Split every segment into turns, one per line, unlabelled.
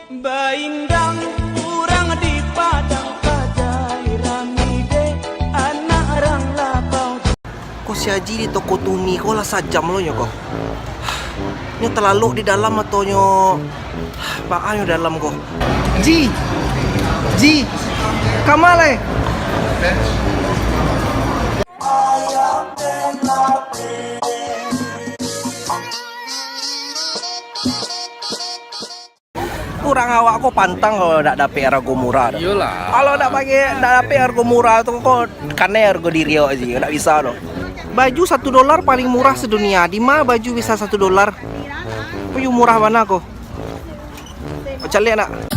Baindang urang di padang kajai ramide anak orang lapau.
Kok si Haji di toko Tumi kok lah sajam lo kok. Nyo terlalu di dalam atau nyo baan dalam kok. Ji, kamale. Kurang awak kok pantang kalau nak dapet harga murah.
Iyalah.
Kalau nak dapet harga murah tuh kok kane harga diri aja, nggak bisa loh. Baju $1 paling murah sedunia. Di mana baju bisa $1? Baju murah mana kok? Cari nak.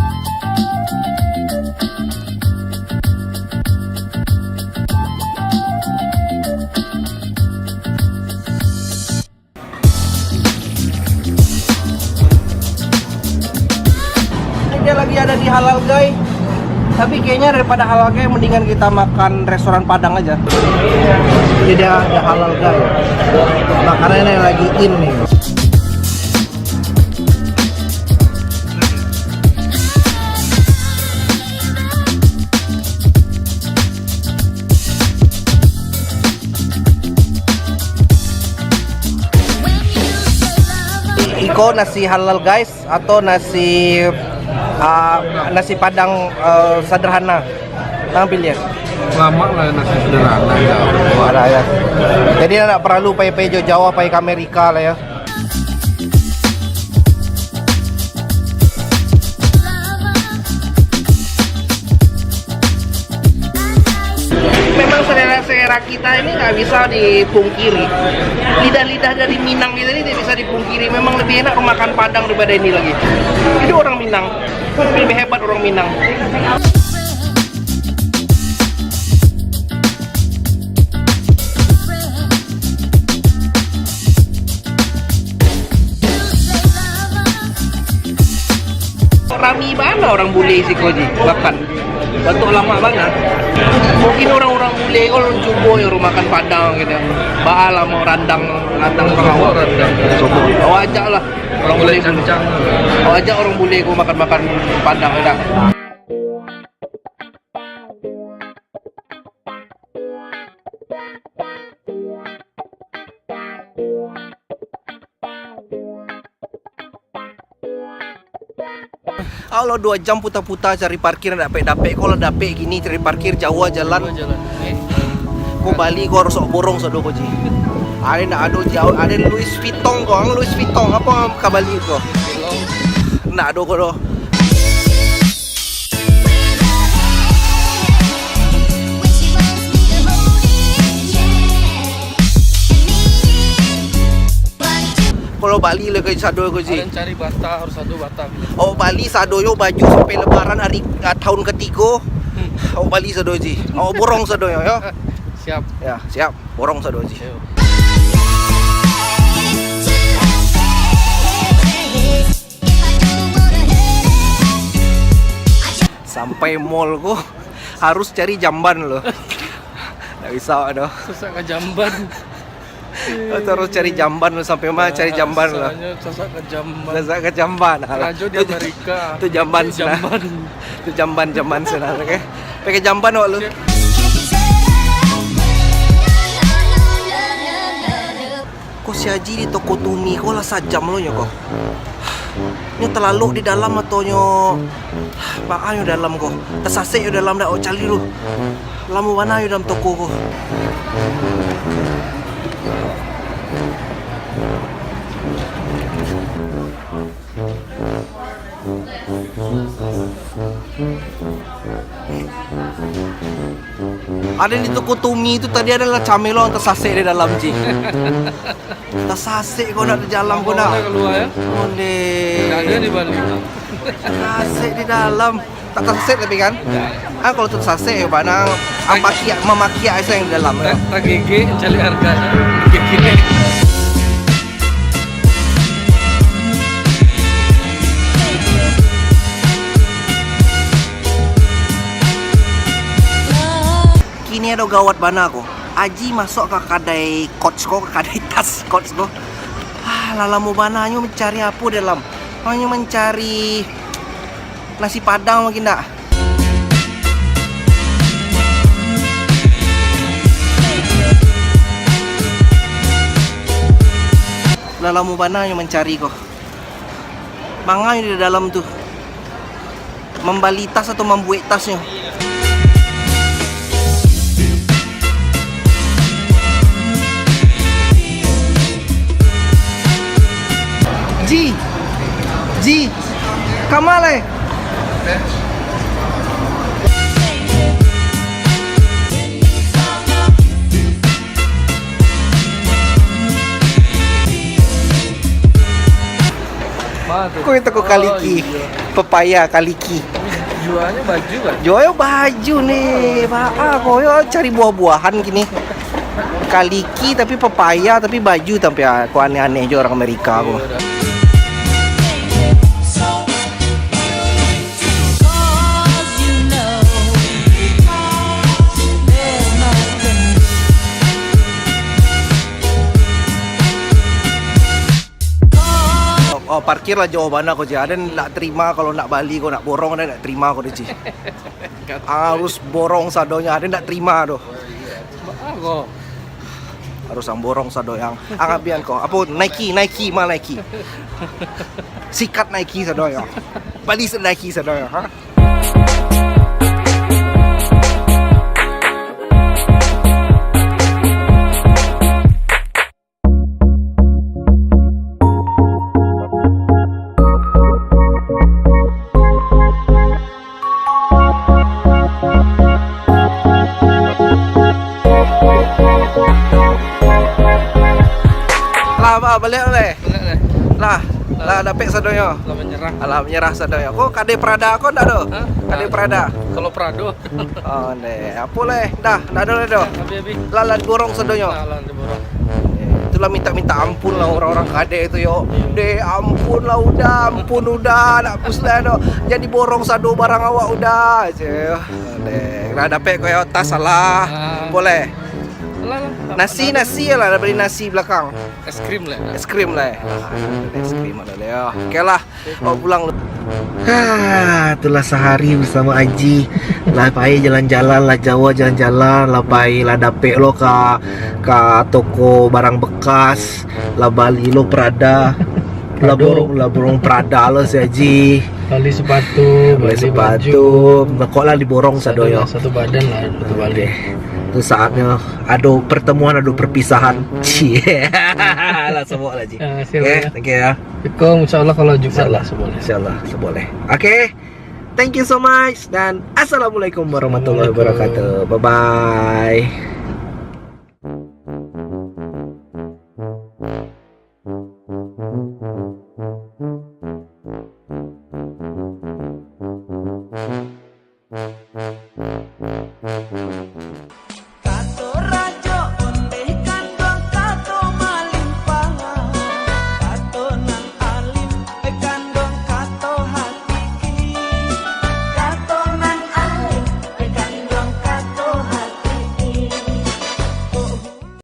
Dia lagi ada di Halal Guys, tapi kayaknya daripada Halal Guys mendingan kita makan restoran Padang aja. Jadi dia ada Halal Guys, makanannya lagi in nih. Iko nasi Halal Guys atau nasi Padang sederhana, tampil ya.
Lama lah nasi sederhana jauh.
Ada ya. Jadi nak perlu pay jauh pay ke Amerika lah ya. Memang selera kita ini nggak bisa dipungkiri. Lidah-lidah dari Minang kita ini tidak bisa dipungkiri. Memang lebih enak makan Padang daripada ini lagi. Itu orang Minang, lebih hebat orang Minang. Rami mana orang bule si Koji makan. Waktu lama banget. Mungkin orang-orang bule kalau coba ya makan Padang gitu. Baal mau randang pengawal randang. Awak ajak lah orang bule cancang. Awak ajak orang bule ku makan Padang enak. Kalau 2 jam putar-putar cari parkir dapet. Kalau dapet gini cari parkir jauh jalan. Kau Bali kau harus borong sado kau ji. Ada nak ado jauh, ada Louis Vuitton apa ke Bali kau? Nak ado kau doh. Kalau Bali le ke sado kau ji.
Cari bata harus satu bata.
Oh Bali sado yo baju sampai lebaran hari tahun ketiga. Oh Bali sado ji. Oh borong sado yo.
Siap.
Ya, siap. Borong sado ji. Sampai mall kok harus cari jamban loh. Nggak bisa aduh.
Susah ke jamban.
Terus cari jamban loh sampai mana cari jamban loh.
Susah ke jamban.
Susah ke jamban.
Rajo di Amerika.
Itu jamban sana. Itu jamban sana, oke. Pakai jamban lo. Kok si Haji di toko Tumi kok lah sajam lo kok. Nyo terlalu di dalam atau nyo baan dalam kok. Tersasik dalam dah cari lu. Lamu mana dalam toko kok. Ada di toko Tumi itu tadi adalah camelo yang tersasik di dalam ji. Tersasik kau nak di dalam kau nak.
Keluar ya?
Onde.
Ada di Bali.
Tersasik di dalam. Tak tersasik tapi kan? Kalau tersasik mana memakia saya yang di dalam.
Tak gigi cari harganya. Gigi. Kini ada gawat bana ko. Aji masuk ke kadai coach ko, ke kadai tas coach ko. Lala mau bana nyo mencari apa dalam? Hanya mencari nasi padang makin tak. Dah lama mana yang mencari kau. Mangai di dalam tu. Membali tas atau membuat tasnya. Ji, Kamal eh. Kau itu kau kaliki, pepaya kaliki.
Jualnya baju kan?
Jual baju nih, kau cari buah-buahan gini. Kaliki tapi pepaya tapi baju tapi aku aneh-aneh je orang Amerika aku. Oh, parkir lah jauh mana kau je. Ada nak terima kalau nak balik kau nak borong ada nak terima kau je. Harus borong sadonya ada nak terima tu.
Aku
Harus ang borong sado yang angabian kau. Apa Nike mal Nike. Sikat Nike sado yang. Balik Nike sado yang. Ha? Balik oleh. Lah dapat sadonya.
Lah menyerah.
Alah menyerah sadonya. Kok kade Prada kau ndak ada? Kade Prada.
Kalau Prado.
Oh, ne. Apa leh? Dah ada dah.
Habis.
Lah borong sadonya.
Lah diborong.
Itulah minta ampun lah orang-orang kade itu yo. Ampun lah udah nak puslah dah. Jadi borong sado barang awak udah. Lah dapat kau yo tas salah. Boleh. Nasi lah beli nasi belakang.
Es krim lah.
Es krim lah. Es krim ada ya. Okeylah. Mau pulang. Itulah sehari bersama Aji. Lah pai jalan-jalan lah Jawa jalan-jalan lah pai lah dapet lo ke toko barang bekas. Lah bali lo Prada. Lah borong Prada lo si Aji.
Beli sepatu,
baju. Kok lah diborong sadoyo.
Satu badan lah, satu balik.
Itu saatnya ada pertemuan, ada perpisahan. Lah semua lah Ji. Okay, thank you ya.
Insyaallah kalau Jumat lah seboleh.
Insyaallah seboleh. Okay. Thank you so much dan assalamualaikum warahmatullahi wabarakatuh. Bye bye.